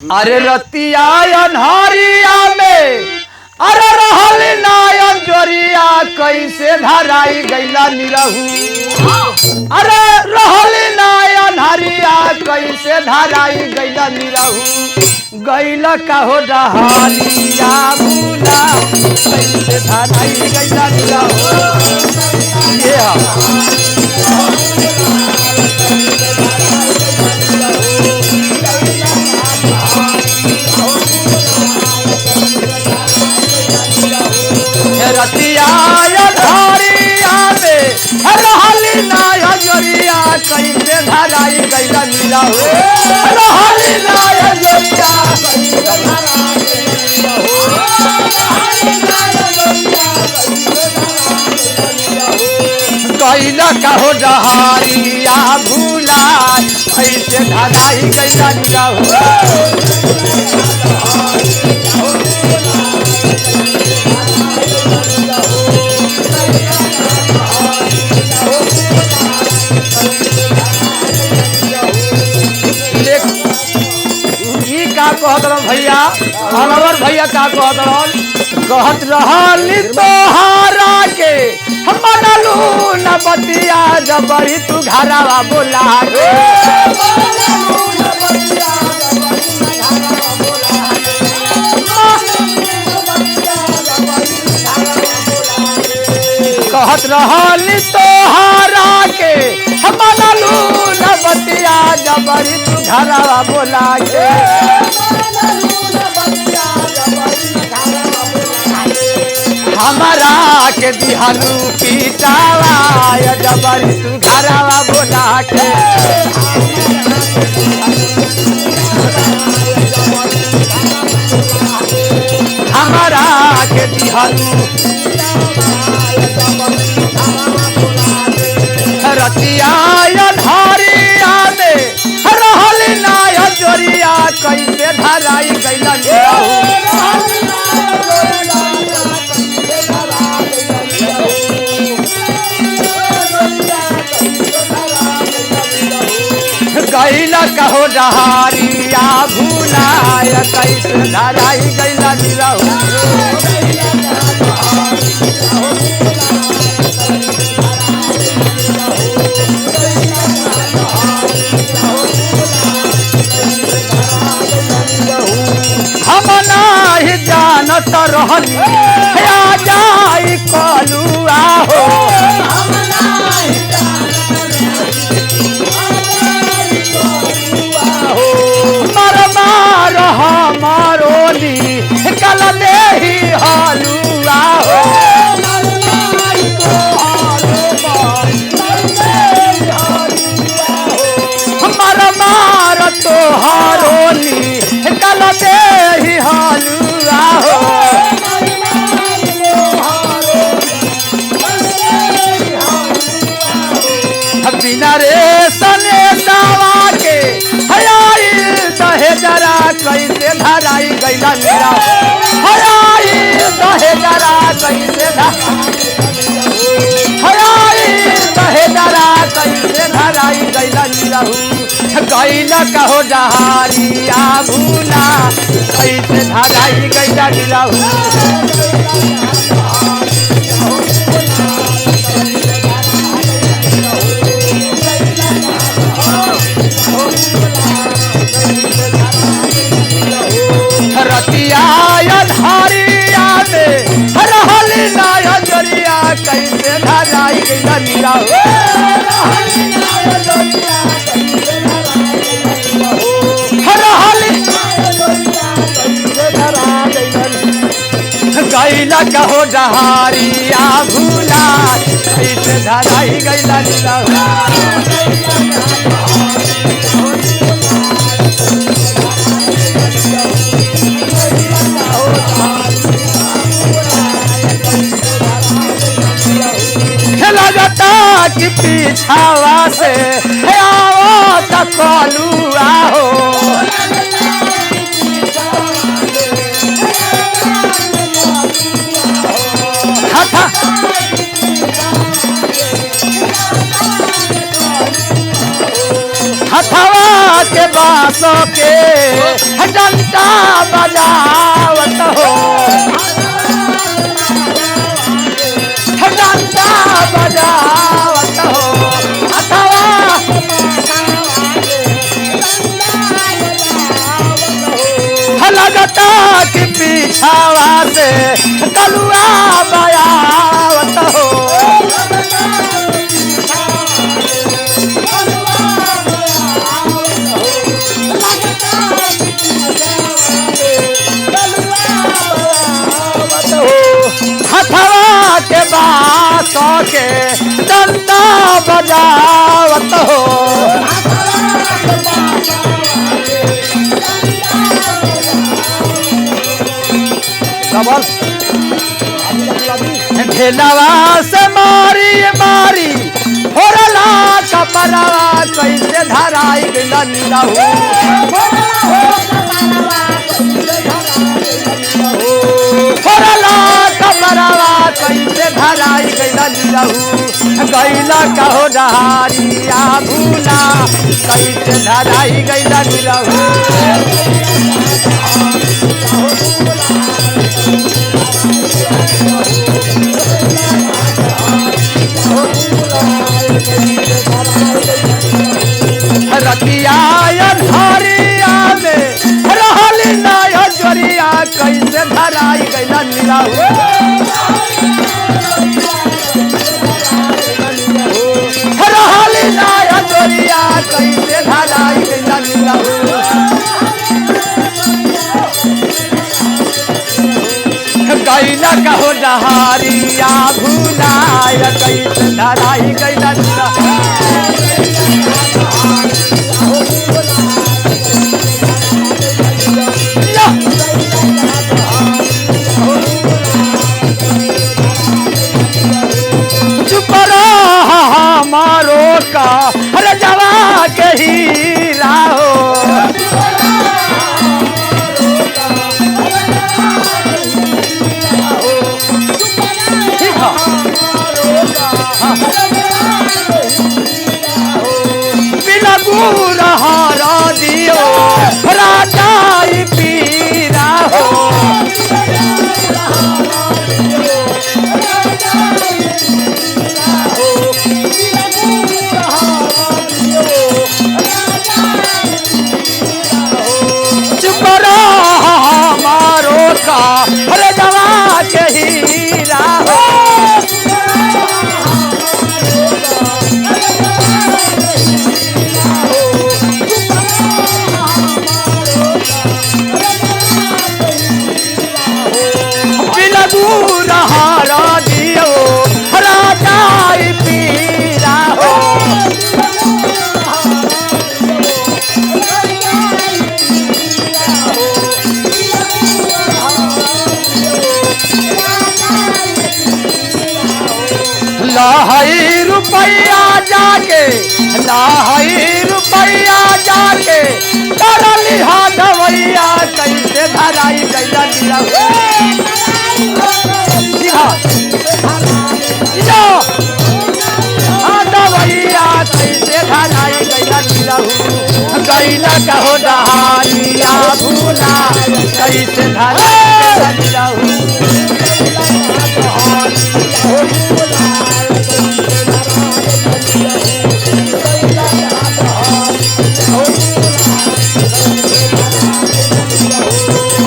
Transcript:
अरे रतिया अन्हारिया में अरे रहल नायन जोरिया कैसे धराई गैला निरहू। अरे रहल नायन हरिया कैसे धराई गैला निरहू। गैला कहो डहारिया भूला कैसे धराई गैला निरहू। रतिया अन्हारिया में रहल नायन जोरिया कैसे धराई गैला निरहू। रहल नायन जोरिया कैसे धराई गैला निरहू। गैला कहो डहारिया भूला कैसे धराई गैला निरहू। का कहत रह भैया अनवर भैया का कहत रहली तोहारा के हम मनलू न बतिया जबरी तू घरवा बोला के। कहत रहली तोहारा के हम मनलू न बतिया जबरी तू घरवा बोला के। हमारा के दिहलू पीटावा जबरी तू घरवा बोला के। हमारा के दिहलू रतिया अन्हारिया में रहल नायन जोरिया कैसे धराई गैला निरहू। गैला कहो डहारिया भूला कैसे धराई गैला निरहू। हम नाही जानत रहली आ जाई कलुआ हो। मर मार हमारोली कल देही हलुआ हो। मर मार तोहारोली कल देही हलुआ हो। बिना रे सने सावा के हयाई दहे जरा कैसे धराई गैला निरहू। हयाई दहे जरा कैसे हयाई दहे जरा कैसे धराई गैला निरहू। गैला कहो डहारिया भूला कैसे धराई गैला निरहू। रतिया अन्हारिया में रहल नायन जोरिया कैसे धराई गैला निरहू। गैला कहो डहारिया भूला कैसे धराई गैला निरहू। लगता कि पीछावा से आओ तकलुआ हो। हथवा के बाद बास के डंडा बजावत हो डंडा बजावत हो अथवा लगता कि पीछावा से कलुआ बयावत हो हथवा के बास के डंडा बजावत हो ढेलवा से मारी मारी फोड़ला कपड़वा कैसे धराई गइला नीलहू फोड़ला कपड़वा कैसे धराई गइला नीलहू गइला कहो डहारिया भूला कैसे धराई गइला नीलहू रतिया धरिया में रहली नय जोरिया कैसे धराई गइला नीलहू रहली नय जोरिया कैसे धराई गइला नीलहू गइला कहो डहारिया भूलाय कैसे धराई गइला नीलहू मारो का रजवा के हीरा हो बिना गुरहारा दियो राजा पीरा हो मारो का अरे जवा के हीरा हो बिलगू रहारा दियो राजा पीरा हो लाहई रुपया जाके करली हाथवैया कैसे धराई गइला नीलहू हाथवैया कैसे धराई गइला नीलहू गइला कहो डहारिया भूला कैसे धराई